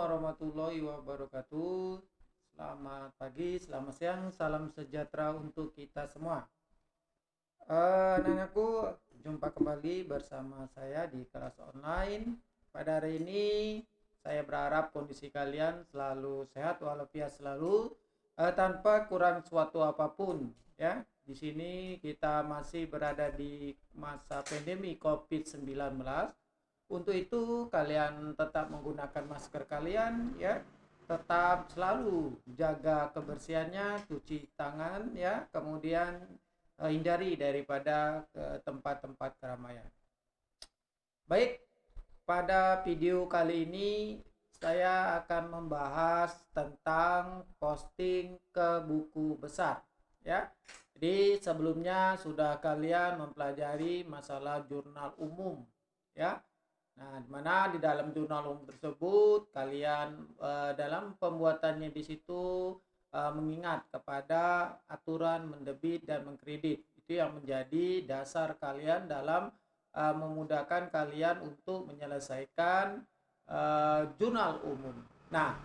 warahmatullahi wabarakatuh. Selamat pagi, selamat siang, salam sejahtera untuk kita semua. Nanaku, jumpa kembali bersama saya di kelas online. Pada hari ini, saya berharap kondisi kalian selalu sehat walafiat selalu, tanpa kurang suatu apapun. Ya, di sini kita masih berada di masa pandemi COVID-19. Untuk itu kalian tetap menggunakan masker kalian ya, tetap selalu jaga kebersihannya, cuci tangan ya, kemudian hindari daripada ke tempat-tempat keramaian. Baik, pada video kali ini saya akan membahas tentang posting ke buku besar ya. Jadi sebelumnya sudah kalian mempelajari masalah jurnal umum ya. Nah, dimana di dalam jurnal umum tersebut kalian dalam pembuatannya di situ mengingat kepada aturan mendebit dan mengkredit. Itu yang menjadi dasar kalian dalam memudahkan kalian untuk menyelesaikan jurnal umum. Nah,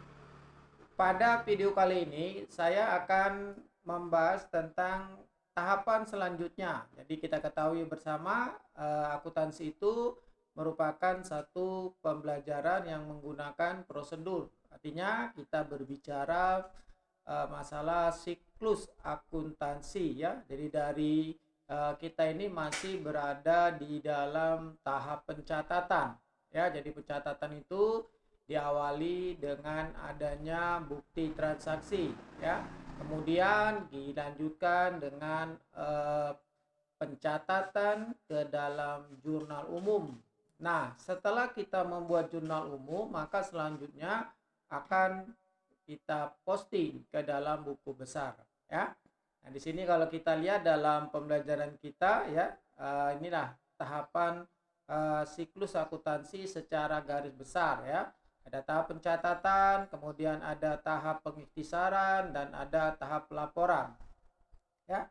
pada video kali ini saya akan membahas tentang tahapan selanjutnya. Jadi kita ketahui bersama akuntansi itu merupakan satu pembelajaran yang menggunakan prosedur. Artinya kita berbicara masalah siklus akuntansi ya. Jadi dari kita ini masih berada di dalam tahap pencatatan ya. Jadi pencatatan itu diawali dengan adanya bukti transaksi ya. Kemudian dilanjutkan dengan pencatatan ke dalam jurnal umum. Nah, setelah kita membuat jurnal umum, maka selanjutnya akan kita posting ke dalam buku besar ya. Nah, di sini kalau kita lihat dalam pembelajaran kita ya, inilah tahapan siklus akuntansi secara garis besar ya. Ada tahap pencatatan, kemudian ada tahap pengikhtisaran dan ada tahap pelaporan. Ya.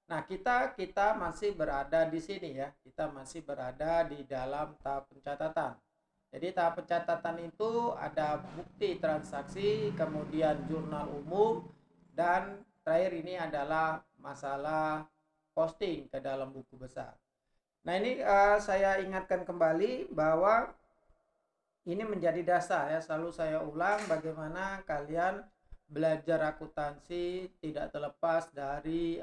Nah, kita masih berada di sini ya. Kita masih berada di dalam tahap pencatatan. Jadi tahap pencatatan itu ada bukti transaksi, kemudian jurnal umum, dan terakhir ini adalah masalah posting ke dalam buku besar. Nah, ini saya ingatkan kembali bahwa ini menjadi dasar ya, selalu saya ulang bagaimana kalian belajar akuntansi tidak terlepas dari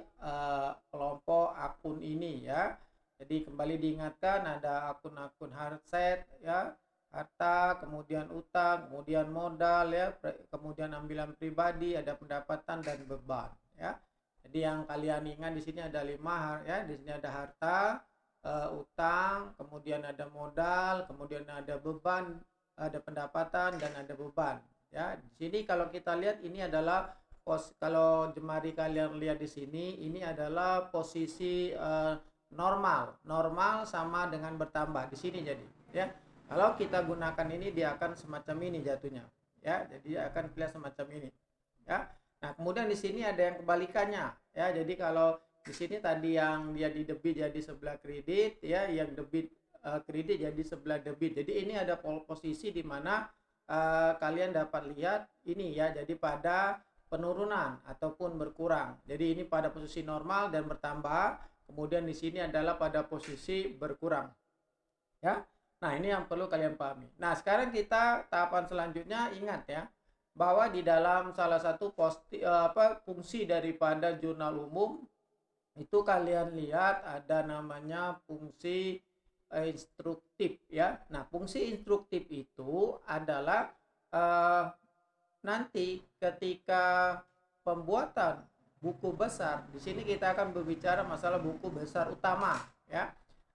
kelompok akun ini ya. Jadi kembali diingatkan ada akun-akun hardset ya, harta, kemudian utang, kemudian modal ya, kemudian ambilan pribadi, ada pendapatan dan beban ya. Jadi yang kalian ingat di sini ada 5 ya, di sini ada harta, utang, kemudian ada modal, kemudian ada beban, ada pendapatan dan ada beban. Ya, di sini kalau kita lihat ini adalah kalau jemari kalian lihat di sini ini adalah posisi normal sama dengan bertambah di sini jadi ya. Kalau kita gunakan ini dia akan semacam ini jatuhnya ya. Jadi dia akan kelihatan semacam ini ya. Nah, kemudian di sini ada yang kebalikannya ya. Jadi kalau di sini tadi yang dia di debit jadi sebelah kredit ya, yang debit kredit jadi sebelah debit. Jadi ini ada posisi di mana kalian dapat lihat ini ya, jadi pada penurunan ataupun berkurang. Jadi ini pada posisi normal dan bertambah, kemudian di sini adalah pada posisi berkurang ya. Nah, ini yang perlu kalian pahami. Nah, sekarang kita tahapan selanjutnya, ingat ya bahwa di dalam salah satu fungsi daripada jurnal umum itu kalian lihat ada namanya fungsi instruktif ya. Nah, fungsi instruktif itu adalah nanti ketika pembuatan buku besar, di sini kita akan berbicara masalah buku besar utama ya.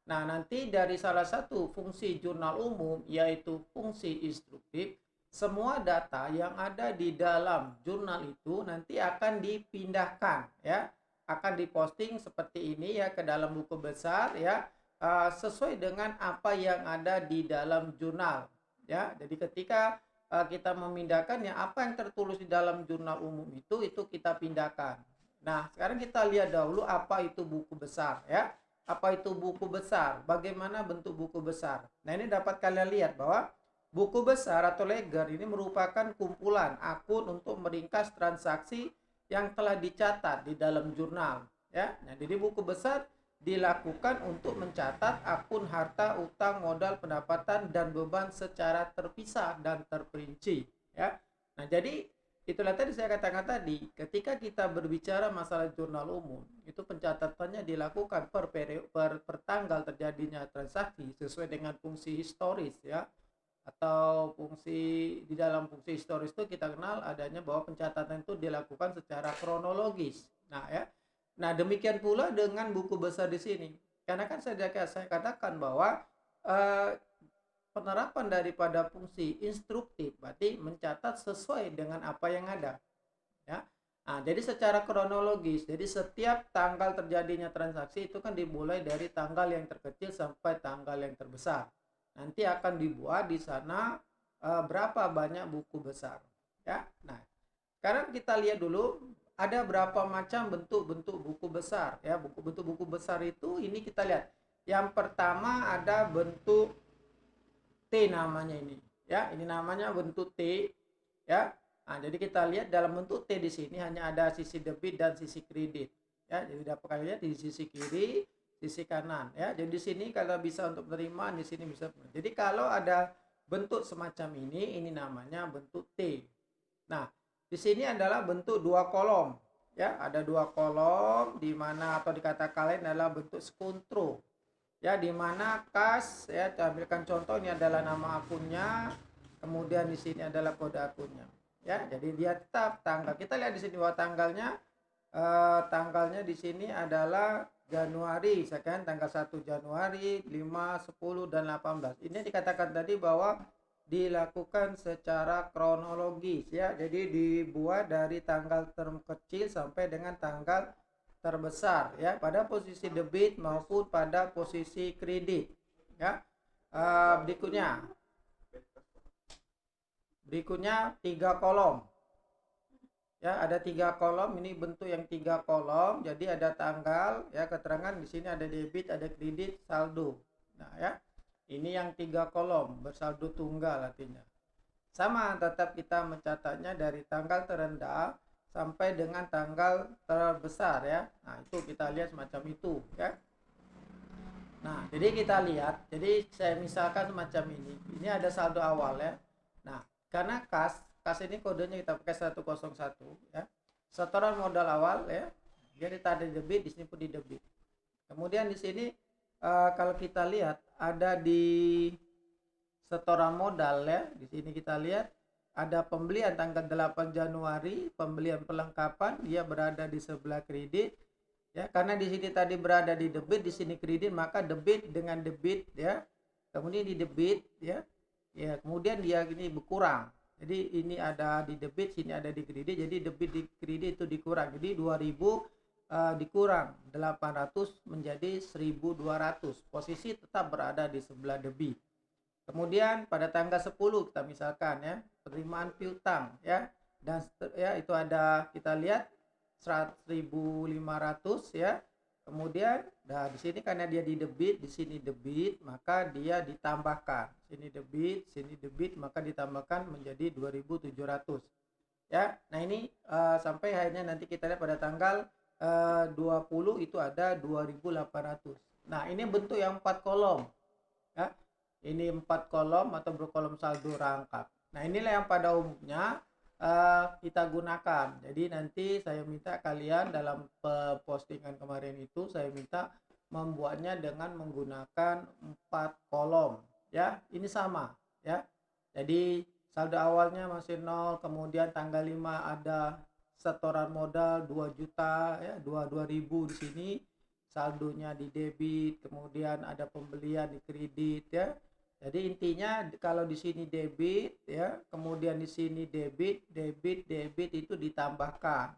Nah, nanti dari salah satu fungsi jurnal umum yaitu fungsi instruktif, semua data yang ada di dalam jurnal itu nanti akan dipindahkan ya, akan diposting seperti ini ya ke dalam buku besar ya. Sesuai dengan apa yang ada di dalam jurnal ya. Jadi ketika kita memindahkannya, apa yang tertulis di dalam jurnal umum itu kita pindahkan. Nah, sekarang kita lihat dahulu apa itu buku besar ya. Apa itu buku besar? Bagaimana bentuk buku besar? Nah, ini dapat kalian lihat bahwa Buku besar atau ledger ini merupakan kumpulan akun untuk meringkas transaksi yang telah dicatat di dalam jurnal. Ya, nah, jadi buku besar dilakukan untuk mencatat akun harta, utang, modal, pendapatan, dan beban secara terpisah dan terperinci. Ya, nah jadi itulah tadi saya katakan tadi, ketika kita berbicara masalah jurnal umum, itu pencatatannya dilakukan per tanggal terjadinya transaksi sesuai dengan fungsi historis ya, atau fungsi di dalam fungsi historis itu kita kenal adanya bahwa pencatatan itu dilakukan secara kronologis. Nah ya, nah demikian pula dengan buku besar di sini. Karena kan saya katakan bahwa eh, penerapan daripada fungsi instruktif berarti mencatat sesuai dengan apa yang ada. Ya. Nah, jadi secara kronologis, jadi setiap tanggal terjadinya transaksi itu kan dimulai dari tanggal yang terkecil sampai tanggal yang terbesar. Nanti akan dibuat di sana berapa banyak buku besar. Ya. Nah, sekarang kita lihat dulu ada berapa macam bentuk-bentuk buku besar. Ya, bentuk buku besar itu ini kita lihat. Yang pertama ada bentuk T namanya ini. Ya, ini namanya bentuk T. Ya, nah, jadi kita lihat dalam bentuk T di sini hanya ada sisi debit dan sisi kredit. Ya, jadi dapat kalian lihat di sisi kiri, sisi kanan. Ya, jadi di sini kalau bisa untuk penerimaan, di sini bisa. Jadi kalau ada bentuk semacam ini namanya bentuk T. Nah, di sini adalah bentuk dua kolom. Ya, ada dua kolom di mana atau dikatakan lain adalah bentuk skontro. Ya, di mana kas ya, tampilkan contoh ini adalah nama akunnya, kemudian di sini adalah kode akunnya. Ya, jadi dia tetap tanggal. Kita lihat di sini bahwa tanggalnya di sini adalah Januari, sekian tanggal 1 Januari, 5, 10 dan 18. Ini dikatakan tadi bahwa dilakukan secara kronologis ya. Jadi dibuat dari tanggal terkecil sampai dengan tanggal terbesar ya, pada posisi debit maupun pada posisi kredit ya. Berikutnya 3 kolom ya, ada 3 kolom. Ini bentuk yang 3 kolom, jadi ada tanggal ya, keterangan di sini ada debit, ada kredit, saldo. Nah ya, ini yang 3 kolom bersaldo tunggal artinya. Sama, tetap kita mencatatnya dari tanggal terendah sampai dengan tanggal terbesar ya. Nah, itu kita lihat semacam itu ya. Nah, jadi kita lihat, jadi saya misalkan semacam ini. Ini ada saldo awal ya. Nah, karena kas ini kodenya kita pakai 101 ya. Setoran modal awal ya. Dia ditarik debit, di sini pun di debit. Kemudian di sini kalau kita lihat ada di setoran modal ya. Di sini kita lihat ada pembelian tanggal 8 Januari, pembelian perlengkapan, dia berada di sebelah kredit. Ya, karena di sini tadi berada di debit, di sini kredit, maka debit dengan debit ya. Kemudian di debit ya. Ya, kemudian dia ini berkurang. Jadi ini ada di debit, sini ada di kredit. Jadi debit di kredit itu dikurang. Jadi 2000 dikurang 800 menjadi 1200. Posisi tetap berada di sebelah debit. Kemudian pada tanggal 10 kita misalkan ya, penerimaan piutang ya. Dan ya itu ada kita lihat 100.500 ya. Kemudian nah di sini karena dia di debit, di sini debit, maka dia ditambahkan. Sini debit, maka ditambahkan menjadi 2.700. Ya. Nah, ini sampai akhirnya nanti kita lihat pada tanggal 20 itu ada 2.800. Nah, ini bentuk yang 4 kolom. Ya. Ini 4 kolom atau berkolom saldo rangkap. Nah, inilah yang pada umumnya kita gunakan. Jadi nanti saya minta kalian dalam postingan kemarin itu saya minta membuatnya dengan menggunakan 4 kolom ya. Ini sama ya. Jadi saldo awalnya masih 0, kemudian tanggal 5 ada setoran modal 2 juta ya, 22.000 di sini. Saldonya di debit, kemudian ada pembelian di kredit ya. Jadi intinya kalau di sini debit ya, kemudian di sini debit itu ditambahkan.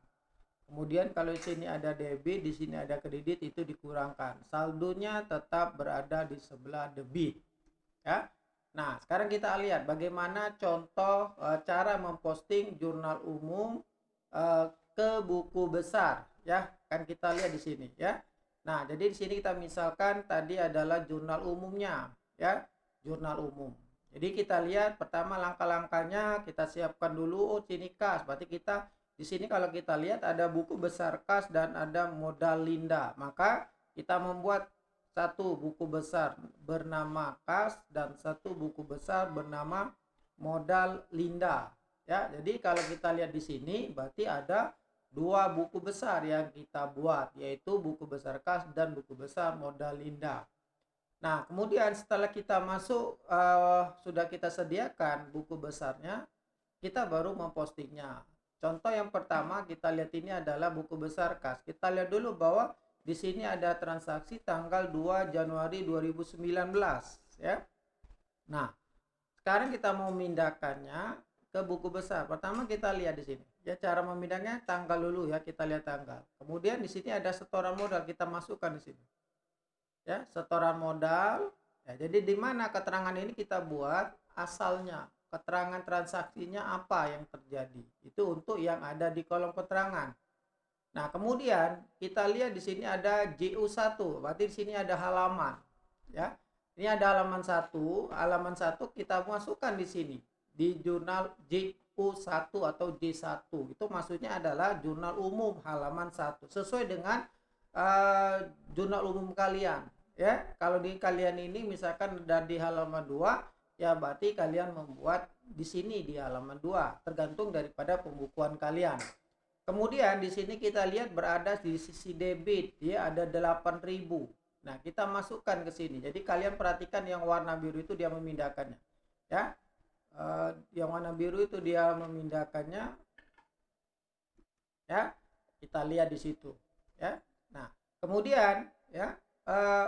Kemudian kalau di sini ada debit, di sini ada kredit itu dikurangkan. Saldonya tetap berada di sebelah debit. Ya. Nah, sekarang kita lihat bagaimana contoh cara memposting jurnal umum ke buku besar ya. Kan kita lihat di sini ya. Nah, jadi di sini kita misalkan tadi adalah jurnal umumnya ya. Jurnal umum Jadi kita lihat pertama langkah-langkahnya, kita siapkan dulu. Oh, sini kas. Berarti kita di sini kalau kita lihat ada buku besar kas dan ada modal Linda. Maka kita membuat satu buku besar bernama kas dan satu buku besar bernama modal Linda. Ya, jadi kalau kita lihat di sini berarti ada dua buku besar yang kita buat, yaitu buku besar kas dan buku besar modal Linda. Nah, kemudian setelah kita masuk, sudah kita sediakan buku besarnya, kita baru mempostingnya. Contoh yang pertama kita lihat ini adalah buku besar kas. Kita lihat dulu bahwa di sini ada transaksi tanggal 2 Januari 2019, ya. Nah, sekarang kita mau memindahkannya ke buku besar. Pertama kita lihat di sini. Ya, cara memindahnya tanggal dulu ya, kita lihat tanggal. Kemudian di sini ada setoran modal, kita masukkan di sini. Ya, setoran modal. Ya, jadi di mana keterangan ini kita buat asalnya, keterangan transaksinya apa yang terjadi. Itu untuk yang ada di kolom keterangan. Nah, kemudian kita lihat di sini ada JU1, berarti di sini ada halaman. Ya. Ini ada halaman 1, halaman 1 kita masukkan di sini di jurnal JU1 atau J1. Itu maksudnya adalah jurnal umum halaman 1 sesuai dengan jurnal umum kalian, ya. Kalau di kalian ini misalkan dari halaman 2, ya berarti kalian membuat di sini di halaman 2, tergantung daripada pembukuan kalian. Kemudian di sini kita lihat berada di sisi debit, ya ada 8.000. Nah, kita masukkan ke sini. Jadi kalian perhatikan yang warna biru itu dia memindahkannya, ya. Yang warna biru itu dia memindahkannya, ya. Kita lihat di situ, ya. Nah, kemudian ya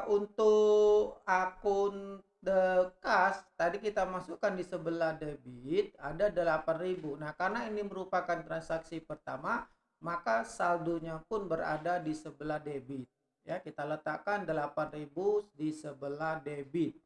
untuk akun the kas tadi kita masukkan di sebelah debit ada 8.000. Nah, karena ini merupakan transaksi pertama, maka saldonya pun berada di sebelah debit. Ya, kita letakkan 8.000 di sebelah debit.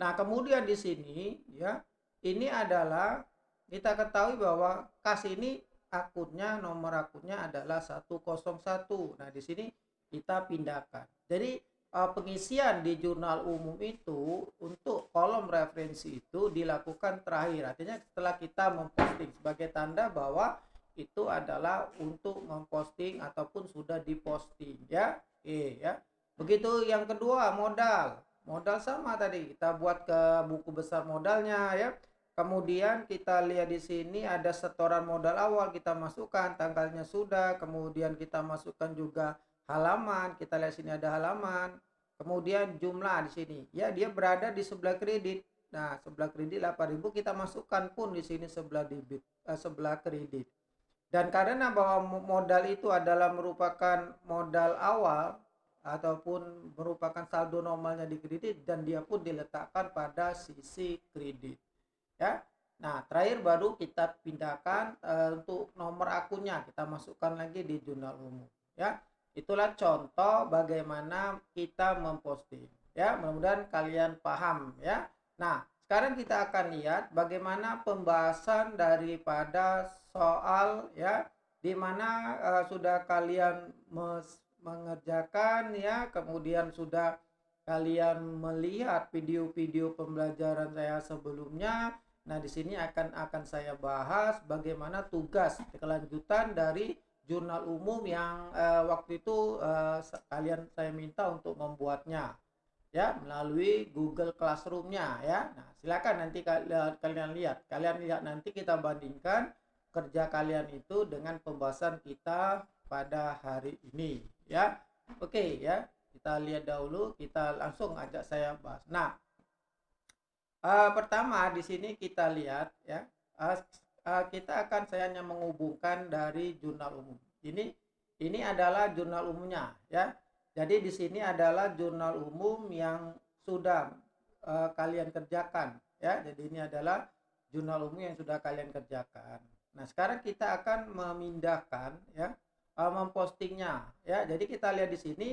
Nah, kemudian di sini ya, ini adalah kita ketahui bahwa kas ini akunnya, nomor akunnya adalah 101. Nah, di sini kita pindahkan. Jadi pengisian di jurnal umum itu untuk kolom referensi itu dilakukan terakhir. Artinya setelah kita memposting, sebagai tanda bahwa itu adalah untuk memposting ataupun sudah diposting, ya. Ya. Begitu yang kedua, modal. Modal sama tadi kita buat ke buku besar modalnya, ya. Kemudian kita lihat di sini ada setoran modal awal, kita masukkan tanggalnya sudah, kemudian kita masukkan juga halaman, kita lihat sini ada halaman. Kemudian jumlah di sini. Ya, dia berada di sebelah kredit. Nah, sebelah kredit 8.000 kita masukkan pun di sini sebelah debit, sebelah kredit. Dan karena bahwa modal itu adalah merupakan modal awal ataupun merupakan saldo normalnya di kredit, dan dia pun diletakkan pada sisi kredit. Ya. Nah, terakhir baru kita pindahkan untuk nomor akunnya, kita masukkan lagi di jurnal umum, ya. Itulah contoh bagaimana kita memposting, ya. Mudah-mudahan kalian paham, ya. Nah, sekarang kita akan lihat bagaimana pembahasan daripada soal, ya, di mana sudah kalian mengerjakan, ya, kemudian sudah kalian melihat video-video pembelajaran saya sebelumnya. Nah, di sini akan saya bahas bagaimana tugas kelanjutan dari jurnal umum yang waktu itu kalian saya minta untuk membuatnya, ya, melalui Google Classroom-nya, ya. Nah, silakan nanti kalian lihat nanti kita bandingkan kerja kalian itu dengan pembahasan kita pada hari ini, ya. Oke, ya. Kita lihat dahulu, kita langsung ajak saya bahas. Nah, pertama di sini kita lihat, ya, kita akan saya hanya menghubungkan dari jurnal umum. Ini adalah jurnal umumnya, ya. Jadi di sini adalah jurnal umum yang sudah kalian kerjakan, ya. Jadi ini adalah jurnal umum yang sudah kalian kerjakan. Nah, sekarang kita akan memindahkan, ya, mempostingnya, ya. Jadi kita lihat di sini.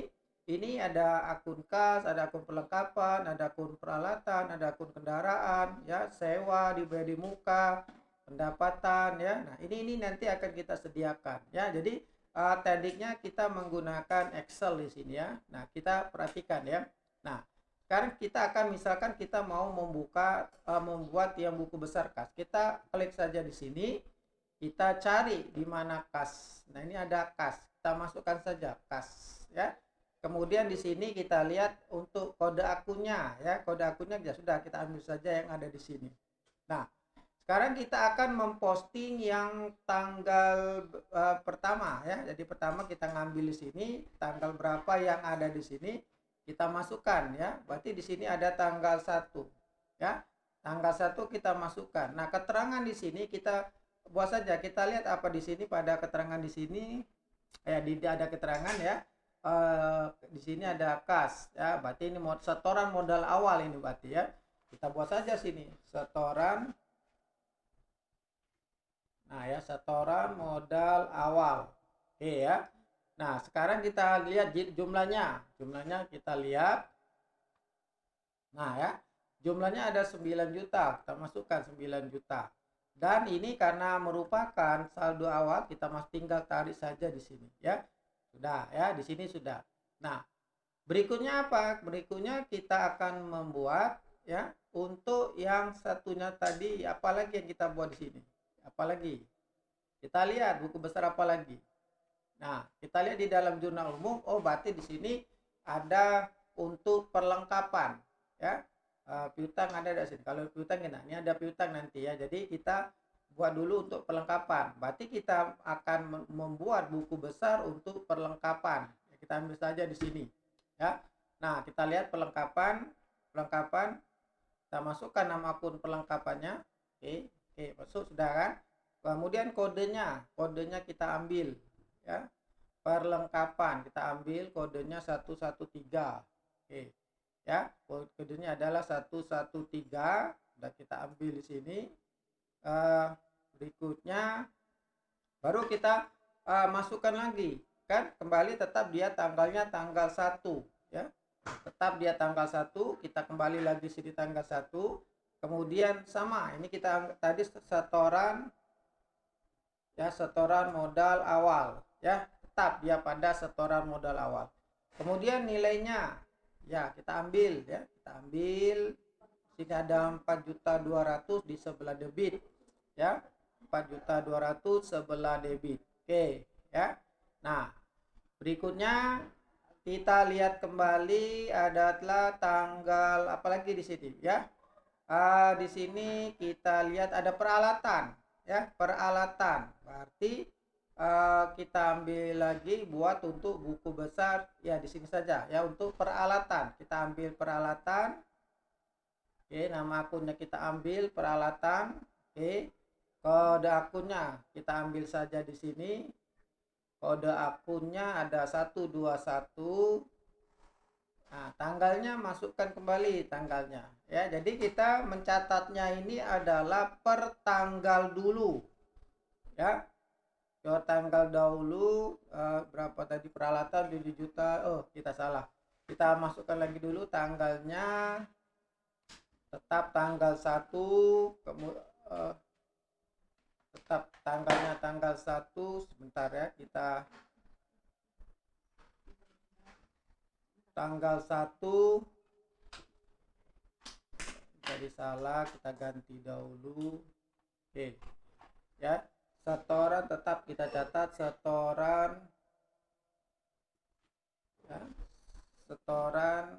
Ini ada akun kas, ada akun perlengkapan, ada akun peralatan, ada akun kendaraan, ya, sewa, dibayar di muka, pendapatan, ya. Nah, ini nanti akan kita sediakan, ya. Jadi tekniknya kita menggunakan Excel di sini, ya. Nah, kita perhatikan, ya. Nah, sekarang kita akan misalkan kita mau membuat yang buku besar kas. Kita klik saja di sini, kita cari di mana kas. Nah, ini ada kas. Kita masukkan saja kas, ya. Kemudian di sini kita lihat untuk kode akunnya, ya. Kode akunnya ya sudah, kita ambil saja yang ada di sini. Nah, sekarang kita akan memposting yang tanggal pertama, ya. Jadi pertama kita ngambil di sini tanggal berapa yang ada di sini, kita masukkan, ya. Berarti di sini ada tanggal 1, ya. Tanggal 1 kita masukkan. Nah, keterangan di sini kita buat saja. Kita lihat apa di sini pada keterangan di sini. Ada keterangan, ya. Di sini ada kas, ya. Berarti ini setoran modal awal ini berarti, ya. Kita buat saja sini setoran. Nah, ya, setoran modal awal. Oke, ya. Nah, sekarang kita lihat jumlahnya. Jumlahnya kita lihat. Nah, ya. Jumlahnya ada 9 juta. Kita masukkan 9 juta. Dan ini karena merupakan saldo awal, kita masih tinggal tarik saja di sini, ya. Sudah, ya, di sini sudah. Nah, berikutnya apa? Berikutnya kita akan membuat, ya, untuk yang satunya tadi, apalagi yang kita buat di sini. Apalagi? Kita lihat buku besar apa lagi. Nah, kita lihat di dalam jurnal umum, oh berarti di sini ada untuk perlengkapan, ya. Piutang ada di sini. Kalau piutang ini ada piutang nanti, ya. Jadi kita buat dulu untuk perlengkapan. Berarti kita akan membuat buku besar untuk perlengkapan. Kita ambil saja di sini, ya. Nah, kita lihat perlengkapan. Kita masukkan nama akun perlengkapannya. Oke, masuk sudah kan? Kemudian kodenya kita ambil, ya. Perlengkapan kita ambil kodenya 113. Oke. Ya, kodenya adalah 113. Sudah kita ambil di sini. Berikutnya baru kita masukkan lagi, kan? Kembali tetap dia tanggalnya tanggal 1, ya. Tetap dia tanggal 1, kita kembali lagi sini tanggal 1. Kemudian sama, ini kita tadi setoran, ya, setoran modal awal, ya. Tetap dia pada setoran modal awal. Kemudian nilainya, ya, kita ambil, ya. Kita ambil sini ada 4.200.000 di sebelah debit, ya. 4.200.000 sebelah debit. Oke, ya. Nah, berikutnya kita lihat kembali adalah tanggal apalagi di sini, ya. Di sini kita lihat ada peralatan, ya. Peralatan berarti kita ambil lagi buat untuk buku besar, ya, di sini saja, ya. Untuk peralatan kita ambil peralatan. Oke, nama akunnya kita ambil peralatan. Oke, kode akunnya kita ambil saja di sini. Kode akunnya ada 121. Nah, tanggalnya masukkan kembali tanggalnya, ya. Jadi kita mencatatnya ini adalah per tanggal dulu, ya. Per tanggal dahulu, berapa tadi peralatan 7 juta. Oh, kita salah. Kita masukkan lagi dulu tanggalnya. Tetap tanggal 1, tetap tanggalnya tanggal 1. Sebentar, ya, kita tanggal 1. Jadi salah, kita ganti dahulu. Oke, ya. Setoran tetap kita catat setoran, ya. Setoran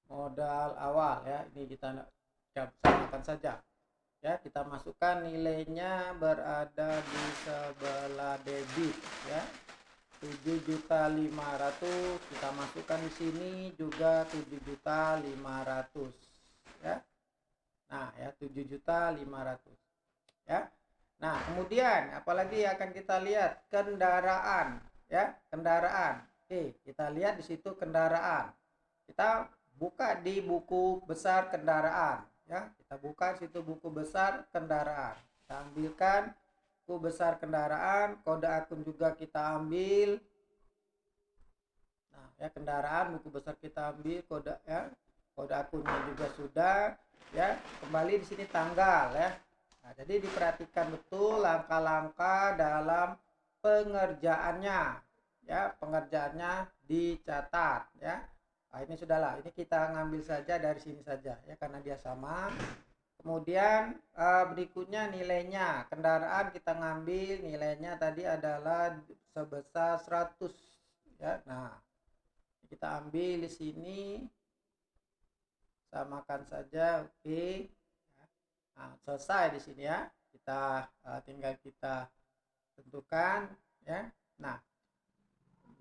modal awal, ya. Ini kita samakan saja, ya. Kita masukkan nilainya berada di sebelah debit, ya. 7.500.000 kita masukkan di sini juga 7.500.000, ya. Nah, ya, 7.500.000, ya. Nah, kemudian apalagi akan kita lihat kendaraan, ya. Kendaraan. Oke, kita lihat di situ kendaraan. Kita buka di buku besar kendaraan, ya. Kita buka situ buku besar kendaraan. Kita ambilkan buku besar kendaraan, kode akun juga kita ambil. Nah, ya, kendaraan buku besar kita ambil, kode, ya. Kode akunnya juga sudah, ya. Kembali di sini tanggal, ya. Nah, jadi diperhatikan betul langkah-langkah dalam pengerjaannya, ya, pengerjaannya dicatat ya. Nah, ini sudahlah, ini kita ngambil saja dari sini saja ya, karena dia sama. Kemudian berikutnya nilainya, kendaraan kita ngambil nilainya tadi adalah sebesar 100 ya. Nah, kita ambil di sini, samakan saja, oke. Nah, selesai di sini ya. Kita tinggal kita tentukan ya. Nah,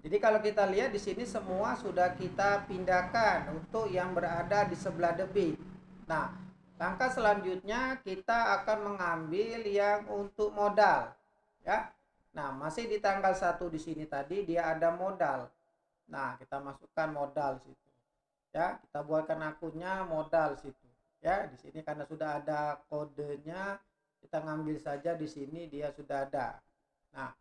jadi kalau kita lihat di sini semua sudah kita pindahkan untuk yang berada di sebelah debit. Nah, langkah selanjutnya kita akan mengambil yang untuk modal, ya. Nah, masih di tanggal 1 di sini tadi dia ada modal. Nah, kita masukkan modal situ. Ya, kita buatkan akunnya modal situ. Ya, di sini karena sudah ada kodenya, kita ngambil saja di sini dia sudah ada. Nah,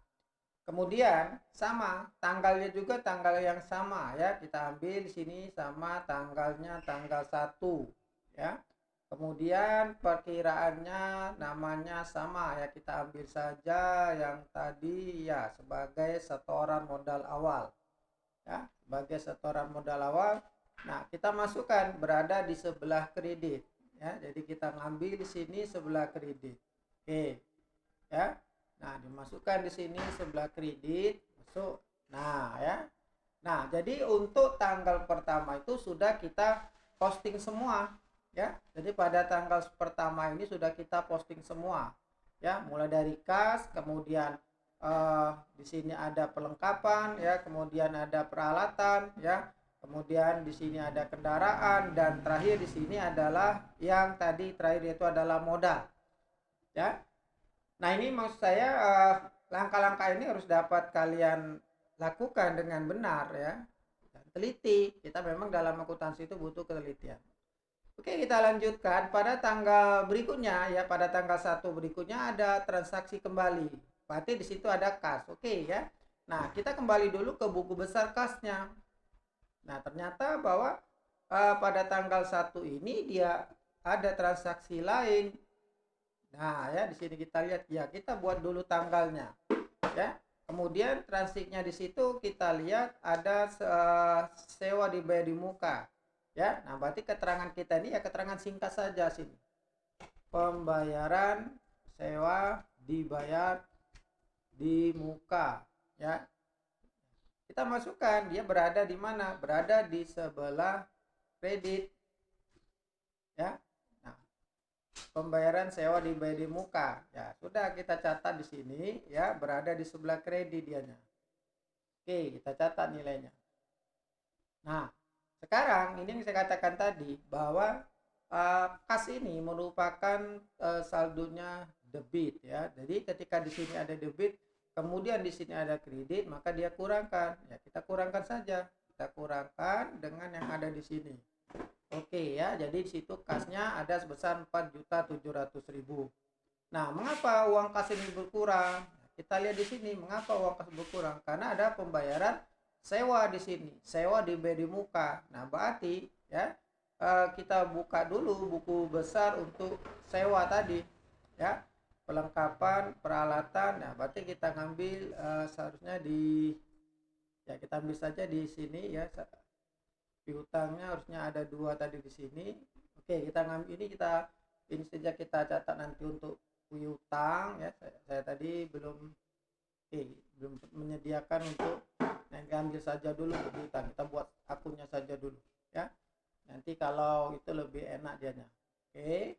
kemudian sama tanggalnya juga tanggal yang sama ya, kita ambil di sini sama tanggalnya tanggal 1 ya. Kemudian perkiraannya namanya sama ya, kita ambil saja yang tadi ya sebagai setoran modal awal ya, sebagai setoran modal awal. Nah, kita masukkan berada di sebelah kredit ya. Jadi kita ngambil di sini sebelah kredit. Oke. Ya. Nah, dimasukkan di sini sebelah kredit, masuk. Nah, ya. Nah, jadi untuk tanggal pertama itu sudah kita posting semua, ya. Jadi pada tanggal pertama ini sudah kita posting semua, ya. Mulai dari kas, kemudian di sini ada perlengkapan, ya. Kemudian ada peralatan, ya. Kemudian di sini ada kendaraan, dan terakhir di sini adalah yang tadi terakhir itu adalah modal, ya. Nah, ini maksud saya langkah-langkah ini harus dapat kalian lakukan dengan benar ya, dan teliti. Kita memang dalam akuntansi itu butuh ketelitian. Oke, kita lanjutkan pada tanggal berikutnya ya, pada tanggal 1 berikutnya ada transaksi kembali. Berarti di situ ada kas. Oke ya. Nah, kita kembali dulu ke buku besar kasnya. Nah, ternyata bahwa pada tanggal 1 ini dia ada transaksi lain. Nah, ya di sini kita lihat ya, kita buat dulu tanggalnya. Ya. Kemudian transitnya di situ kita lihat ada sewa dibayar di muka. Ya. Nah, berarti keterangan kita ini ya keterangan singkat saja sini. Pembayaran sewa dibayar di muka, ya. Kita masukkan dia berada di mana? Berada di sebelah kredit. Ya. Pembayaran sewa dibayar di muka. Ya, sudah kita catat di sini ya, berada di sebelah kredit dianya. Oke, kita catat nilainya. Nah, sekarang ini yang saya katakan tadi bahwa kas ini merupakan saldonya debit ya. Jadi ketika di sini ada debit, kemudian di sini ada kredit, maka dia kurangkan. Ya, kita kurangkan saja. Kita kurangkan dengan yang ada di sini. Oke ya, jadi di situ kasnya ada sebesar 4.700.000. Nah, mengapa uang kas ini berkurang? Kita lihat di sini, mengapa uang kas berkurang? Karena ada pembayaran sewa di sini, sewa dibayar di muka. Nah, berarti ya kita buka dulu buku besar untuk sewa tadi, ya, perlengkapan, peralatan. Nah, berarti kita ngambil seharusnya di, ya kita ambil saja di sini ya. Piutangnya harusnya ada 2 tadi di sini. Oke, kita ngambil ini saja kita catat nanti untuk piutang ya. Saya tadi belum menyediakan untuk ambil saja dulu piutang. Kita buat akunnya saja dulu ya. Nanti kalau itu lebih enak dianya. Oke.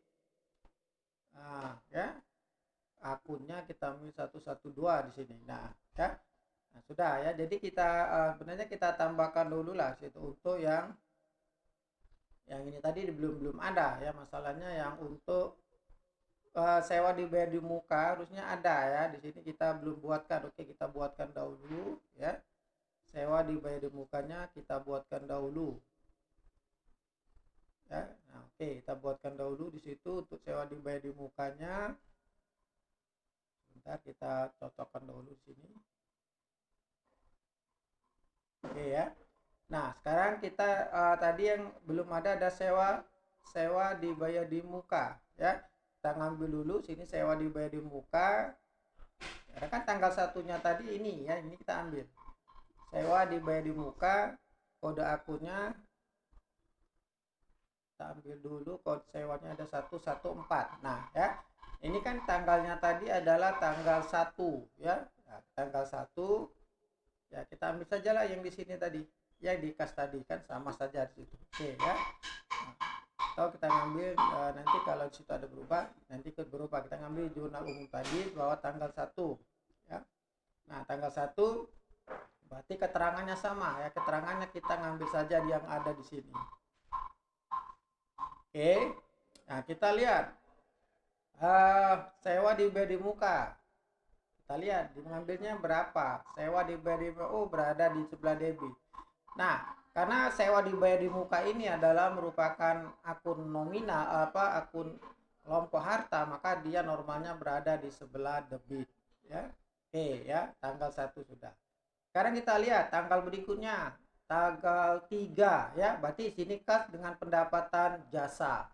Nah, ya. Akunnya kita ambil 112 di sini. Nah, ya. Nah, sudah ya. Jadi kita sebenarnya kita tambahkan dulu lah situ untuk yang ini tadi belum ada ya, masalahnya yang untuk sewa dibayar di muka harusnya ada ya. Di sini kita belum buatkan. Oke, kita buatkan dahulu ya. Sewa dibayar di mukanya kita buatkan dahulu. Ya. Nah, oke, kita buatkan dahulu di situ untuk sewa dibayar di mukanya. Sebentar kita cocokkan dahulu di sini. Oke ya. Nah, sekarang kita tadi yang belum ada sewa dibayar di muka ya. Kita ngambil dulu sini sewa dibayar di muka. Ya kan tanggal 1-nya tadi ini ya, ini kita ambil. sewa dibayar di muka, kode akunnya kita ambil dulu, kode sewanya ada 114. Nah ya, ini kan tanggalnya tadi adalah tanggal 1 ya. Nah, tanggal 1 ya, kita ambil saja lah yang di sini tadi, yang di kas tadi, kan sama saja di situ. Oke ya. Atau kita ngambil nanti kalau di situ ada berubah, nanti ikut berubah. Kita ngambil jurnal umum tadi bahwa tanggal 1 ya. Nah, tanggal 1 berarti keterangannya sama ya. Keterangannya kita ngambil saja yang ada di sini. Oke. Nah, kita lihat sewa dibayar di muka. Kita lihat mengambilnya berapa. Sewa dibayar di muka, berada di sebelah debit. Nah, karena sewa dibayar di muka ini adalah merupakan akun nominal, akun kelompok harta, maka dia normalnya berada di sebelah debit ya. Oke ya, tanggal 1 sudah. Sekarang kita lihat tanggal berikutnya, tanggal 3 ya, berarti sini kas dengan pendapatan jasa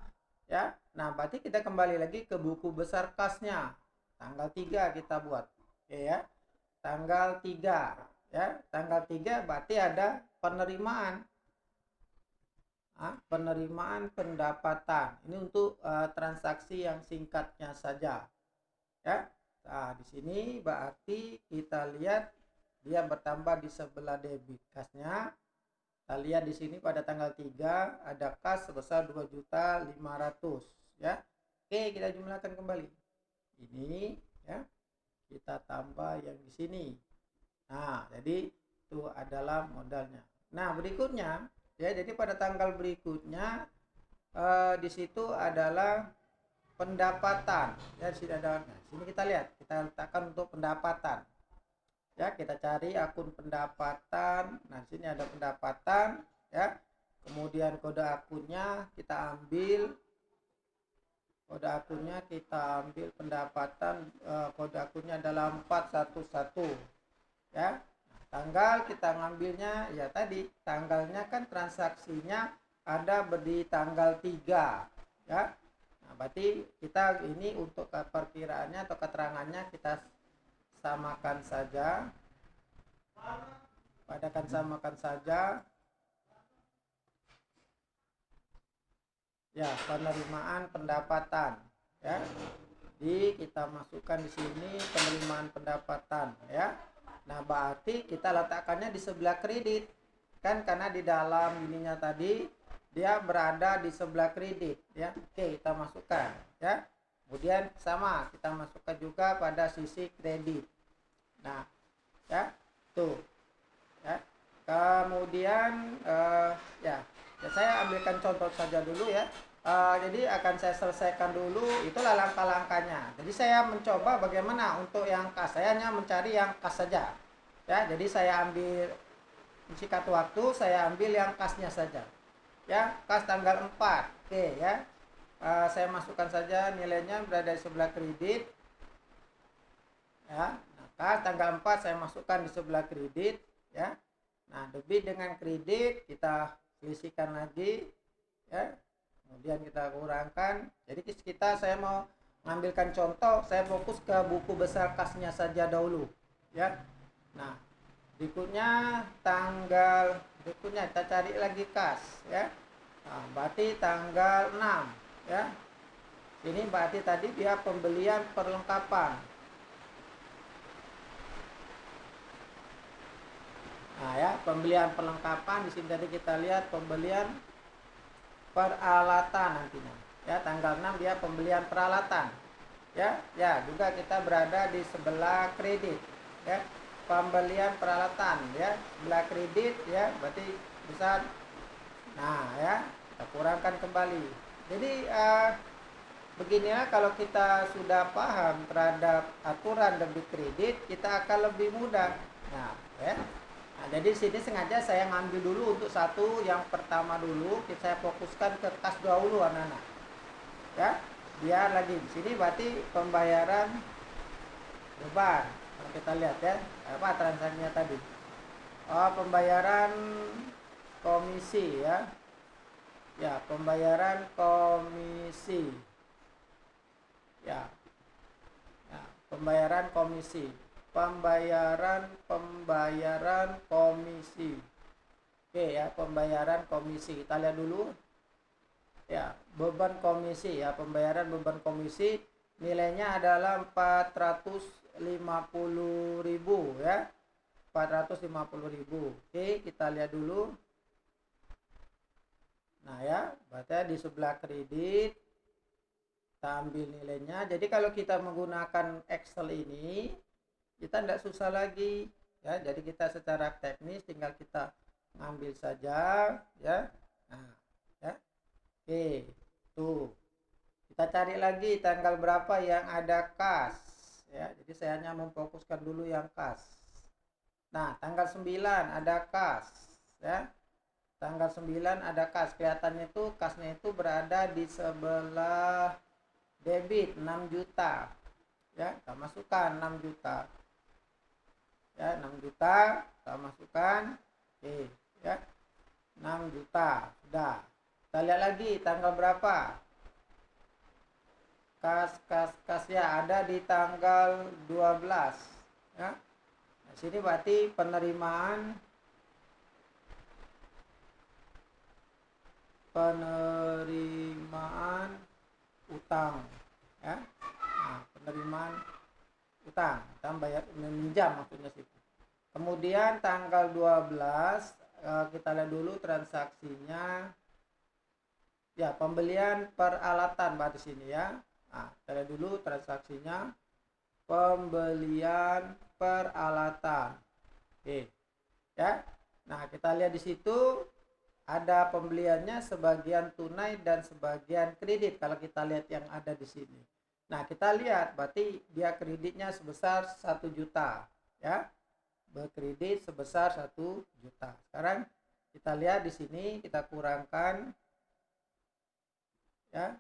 ya. Nah, berarti kita kembali lagi ke buku besar kasnya. Tanggal 3 kita buat. Oke ya. Tanggal 3 ya, tanggal 3 berarti ada penerimaan penerimaan pendapatan. Ini untuk transaksi yang singkatnya saja ya. Nah, di sini berarti kita lihat dia bertambah di sebelah debit kasnya. Kita lihat di sini pada tanggal 3 ada kas sebesar 2.500.000 ya. Oke, kita jumlahkan kembali. Ini ya. Kita tambah yang di sini. Nah, jadi itu adalah modalnya. Nah, berikutnya ya, jadi pada tanggal berikutnya di situ adalah pendapatan. Ya, di sini ada. Nah, sini kita lihat, kita letakkan untuk pendapatan. Ya, kita cari akun pendapatan. Nah, di sini ada pendapatan ya. Kemudian kode akunnya kita ambil. Kode akunnya kita ambil pendapatan, kode akunnya adalah 411 ya. Nah, tanggal kita ngambilnya ya tadi, tanggalnya kan transaksinya ada di tanggal 3 ya. Nah, berarti kita ini untuk perkiraannya atau keterangannya kita samakan saja, samakan saja ya, penerimaan pendapatan ya. Jadi kita masukkan di sini penerimaan pendapatan ya. Nah, berarti kita letakkannya di sebelah kredit kan, karena di dalam ininya tadi dia berada di sebelah kredit ya. Oke, kita masukkan ya. Kemudian sama kita masukkan juga pada sisi kredit. Nah ya, tuh ya. Kemudian ya saya ambilkan contoh saja dulu ya. Jadi akan saya selesaikan dulu, itulah langkah-langkahnya. Jadi saya mencoba bagaimana untuk yang kas, saya hanya mencari yang kas saja ya. Jadi saya ambil sikat waktu, saya ambil yang kasnya saja ya. Kas tanggal 4. Oke ya. Saya masukkan saja nilainya berada di sebelah kredit ya. Nah, kas tanggal 4 saya masukkan di sebelah kredit ya. Nah, debit dengan kredit kita selisihkan lagi ya. Kemudian kita kurangkan. Jadi saya mau mengambilkan contoh, saya fokus ke buku besar kasnya saja dahulu ya. Nah, berikutnya kita cari lagi kas ya. Nah, berarti tanggal 6 ya. Ini berarti tadi dia pembelian perlengkapan. Nah ya, pembelian perlengkapan di sini tadi kita lihat pembelian peralatan nantinya. Ya, tanggal 6 dia pembelian peralatan. Ya, juga kita berada di sebelah kredit. Ya, pembelian peralatan ya, sebelah kredit ya, berarti besar. Nah, ya, kita kurangkan kembali. Jadi beginilah, kalau kita sudah paham terhadap aturan debit kredit, kita akan lebih mudah. Nah, ya. Nah, jadi sini sengaja saya ngambil dulu untuk satu yang pertama dulu, saya fokuskan ke kas dahulu anak-anak. Ya, biar lagi di sini berarti pembayaran beban. Kalau kita lihat ya, apa transaksinya tadi? Pembayaran komisi ya. Ya, pembayaran komisi. Ya. Nah, pembayaran komisi. pembayaran komisi. Oke ya, pembayaran komisi. Kita lihat dulu. Ya, beban komisi ya, pembayaran beban komisi nilainya adalah 450.000 ya. 450.000. Oke, kita lihat dulu. Nah ya, berarti di sebelah kredit kita ambil nilainya. Jadi kalau kita menggunakan Excel ini, kita tidak susah lagi ya. Jadi kita secara teknis tinggal kita ngambil saja ya. Nah, ya. Oke, tuh. Kita cari lagi tanggal berapa yang ada kas ya. Jadi saya hanya memfokuskan dulu yang kas. Nah, tanggal 9 ada kas ya. Tanggal 9 ada kas. Kelihatannya itu kasnya itu berada di sebelah debit 6 juta. Ya, kita masukkan 6 juta. Ya, 6 juta kita masukkan. Oke, ya. 6 juta. Sudah. Kita lihat lagi tanggal berapa? Kas ya ada di tanggal 12 ya. Nah, sini berarti penerimaan utang ya. Nah, penerimaan utang, kita bayar meminjam maksudnya sih. Kemudian tanggal 12 kita lihat dulu transaksinya. Ya, pembelian peralatan berarti sini ya. Nah, kita lihat dulu transaksinya. Pembelian peralatan. Oke. Ya. Nah, kita lihat di situ ada pembeliannya sebagian tunai dan sebagian kredit kalau kita lihat yang ada di sini. Nah, kita lihat berarti dia kreditnya sebesar 1 juta ya. Berkredit sebesar 1 juta. Sekarang kita lihat di sini kita kurangkan ya.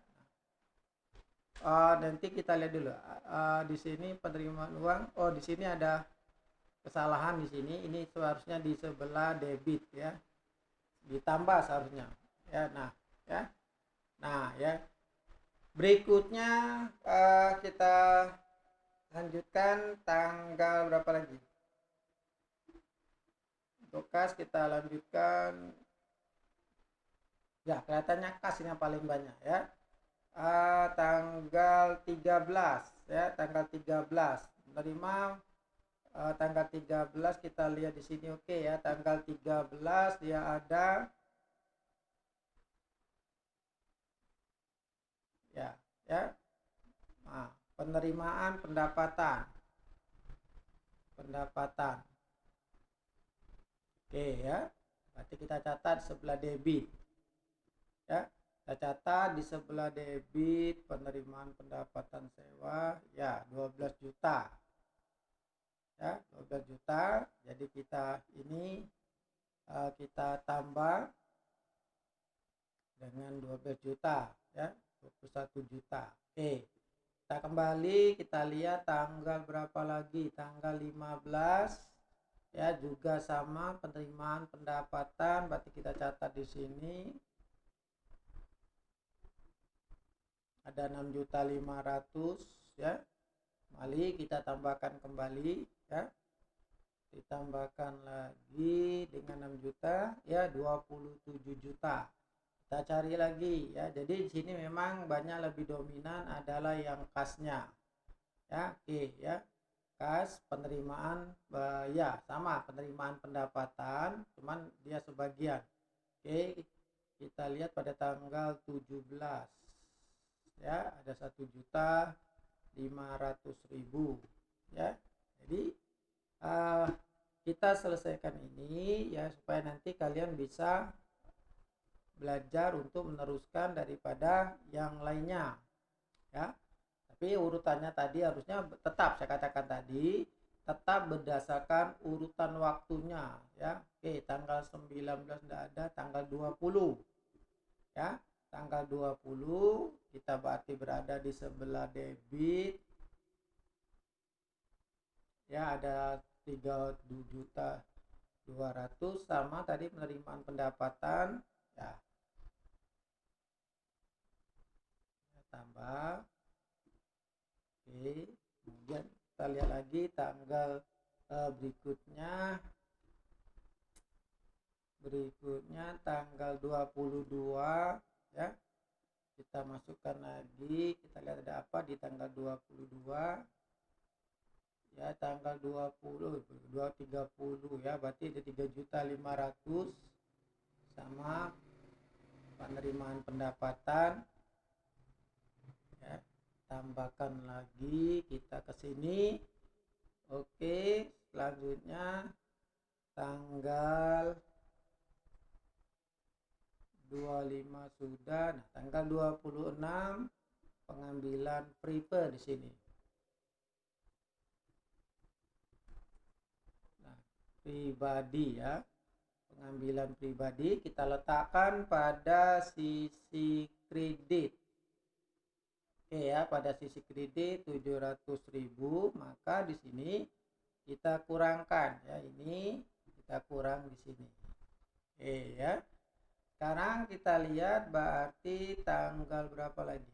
Nanti kita lihat dulu. Di sini penerimaan uang. Oh, di sini ada kesalahan di sini. Ini seharusnya di sebelah debit ya. Ditambah seharusnya. Ya, nah, ya. Nah, ya. Berikutnya kita lanjutkan tanggal berapa lagi? Untuk kas kita lanjutkan. Ya, kelihatannya kas yang paling banyak ya. Tanggal 13 ya, tanggal 13 menerima tanggal 13 kita lihat di sini. Oke ya, tanggal 13 dia ada ya ya. Nah, penerimaan pendapatan. Oke ya. Berarti kita catat sebelah debit. Ya. Kita catat di sebelah debit penerimaan pendapatan sewa ya 12 juta. Ya, 12 juta. Jadi kita ini kita tambah dengan 12 juta ya, 21 juta. Oke. Kita kembali, kita lihat tanggal berapa lagi? Tanggal 15 ya, juga sama penerimaan pendapatan, berarti kita catat di sini. Ada 6.500.000 ya. Kembali kita tambahkan kembali ya. Ditambahkan lagi dengan 6 juta ya 27 juta. Kita cari lagi ya. Jadi di sini memang banyak lebih dominan adalah yang kasnya. Ya, oke ya. Kas penerimaan ya sama penerimaan pendapatan, cuman dia sebagian. Oke, kita lihat pada tanggal 17 ya ada 1.500.000 ya. Jadi kita selesaikan ini ya supaya nanti kalian bisa belajar untuk meneruskan daripada yang lainnya ya. Tapi urutannya tadi harusnya tetap, saya katakan tadi, tetap berdasarkan urutan waktunya ya. Oke, tanggal 19 tidak ada, tanggal 20 ya. Tanggal 20 kita berarti berada di sebelah debit ya, ada 3.200.000 sama tadi penerimaan pendapatan ya. Tambah. Oke, kemudian kita lihat lagi tanggal berikutnya tanggal 22 ya. Kita masukkan lagi, kita lihat ada apa di tanggal 22 ya, tanggal 230 ya, berarti ada 3.500.000 sama penerimaan pendapatan ya. Tambahkan lagi kita ke sini. Oke, selanjutnya tanggal 25 sudah. Nah, tanggal 26 pengambilan prepare di sini. Nah, pribadi ya. Pengambilan pribadi kita letakkan pada sisi kredit. Oke ya, pada sisi kredit 700.000, maka di sini kita kurangkan ya, ini kita kurang di sini. Oke ya. Sekarang kita lihat berarti tanggal berapa lagi?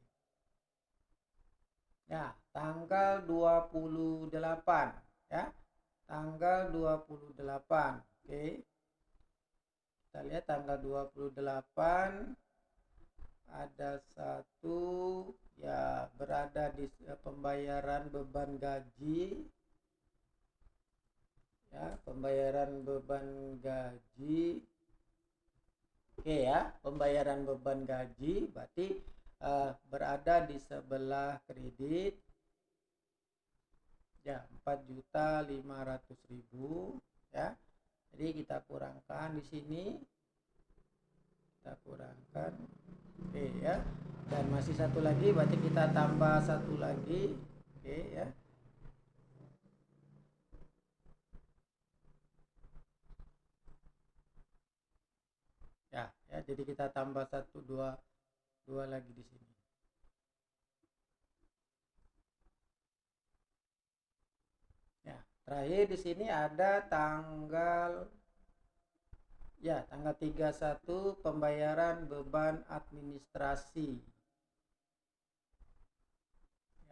Ya, tanggal 28 ya. Tanggal 28. Oke. Kita lihat tanggal 28 ada satu ya, berada di pembayaran beban gaji. Ya, pembayaran beban gaji. Oke ya, pembayaran beban gaji berarti berada di sebelah kredit ya, 4.500.000 ya. Jadi kita kurangkan di sini, kita kurangkan. Oke ya, dan masih satu lagi, berarti kita tambah satu lagi. Oke ya. Ya, jadi kita tambah dua lagi di sini. Ya, terakhir di sini ada tanggal 31 pembayaran beban administrasi.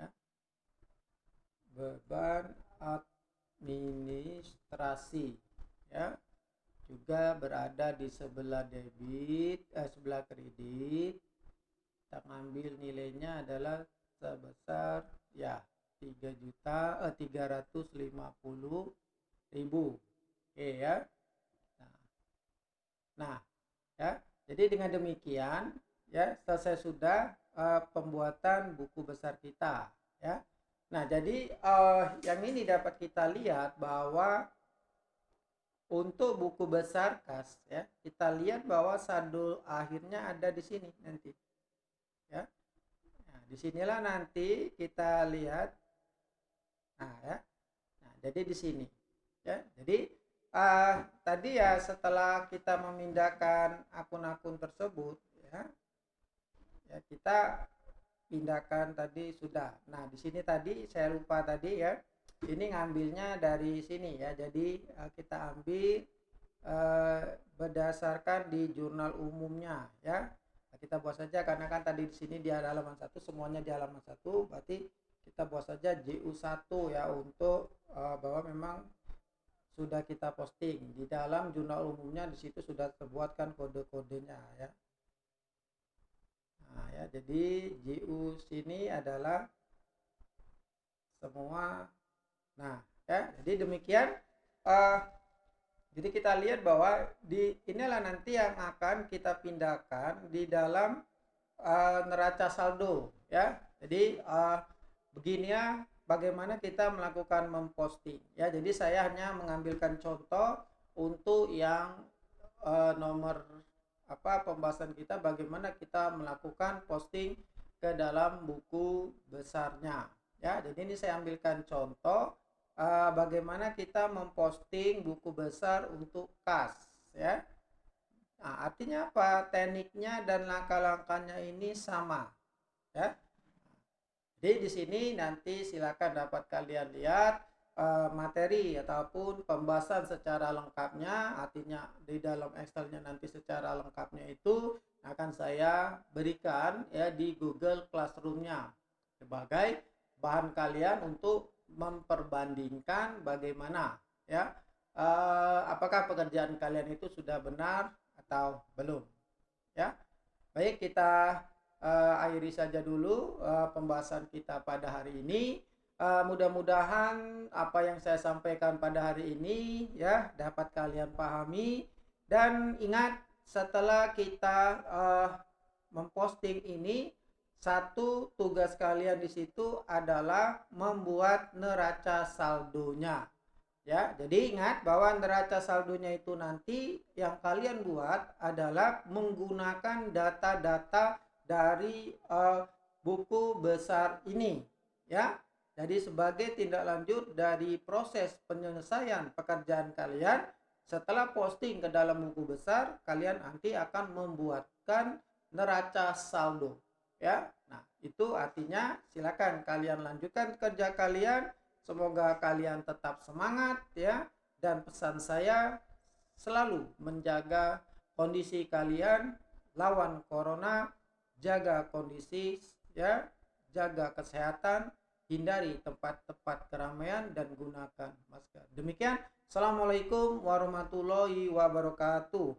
Ya. Beban administrasi ya. Juga berada di sebelah debit, sebelah kredit. Kita ambil nilainya adalah sebesar ya 3.350.000. Oke ya. Nah, ya. Jadi dengan demikian ya, selesai sudah pembuatan buku besar kita ya. Nah, jadi yang ini dapat kita lihat bahwa untuk buku besar kas ya, kita lihat bahwa saldo akhirnya ada di sini nanti ya. Nah, disinilah nanti kita lihat. Nah ya, nah jadi di sini ya. Jadi tadi ya, setelah kita memindahkan akun-akun tersebut ya, kita pindahkan tadi sudah. Nah di sini tadi saya lupa tadi ya, ini ngambilnya dari sini ya. Jadi kita ambil berdasarkan di jurnal umumnya ya. Kita buat saja, karena kan tadi di sini di halaman 1, semuanya di halaman 1, berarti kita buat saja JU1 ya, untuk bahwa memang sudah kita posting di dalam jurnal umumnya. Di situ sudah terbuatkan kode-kodenya ya. Nah ya, jadi JU sini adalah semua. Nah ya, jadi demikian. Jadi kita lihat bahwa inilah nanti yang akan kita pindahkan di dalam neraca saldo ya. Jadi begini ya, bagaimana kita melakukan memposting ya. Jadi saya hanya mengambilkan contoh untuk yang nomor pembahasan kita, bagaimana kita melakukan posting ke dalam buku besarnya ya. Jadi ini saya ambilkan contoh bagaimana kita memposting buku besar untuk kas ya. Nah, artinya apa? Tekniknya dan langkah-langkahnya ini sama ya. Jadi di sini nanti silakan dapat kalian lihat materi ataupun pembahasan secara lengkapnya. Artinya di dalam Excelnya nanti secara lengkapnya itu akan saya berikan ya di Google Classroom-nya sebagai bahan kalian untuk memperbandingkan bagaimana ya, apakah pekerjaan kalian itu sudah benar atau belum ya. Baik, kita akhiri saja dulu pembahasan kita pada hari ini. Mudah-mudahan apa yang saya sampaikan pada hari ini ya dapat kalian pahami, dan ingat, setelah kita memposting ini, satu tugas kalian di situ adalah membuat neraca saldonya. Ya, jadi ingat bahwa neraca saldonya itu nanti yang kalian buat adalah menggunakan data-data dari buku besar ini, ya. Jadi sebagai tindak lanjut dari proses penyelesaian pekerjaan kalian, setelah posting ke dalam buku besar, kalian nanti akan membuatkan neraca saldo, ya. Nah, itu artinya silakan kalian lanjutkan kerja kalian. Semoga kalian tetap semangat ya, dan pesan saya selalu menjaga kondisi kalian lawan corona, jaga kondisi ya, jaga kesehatan, hindari tempat-tempat keramaian dan gunakan masker. Demikian, Assalamualaikum warahmatullahi wabarakatuh.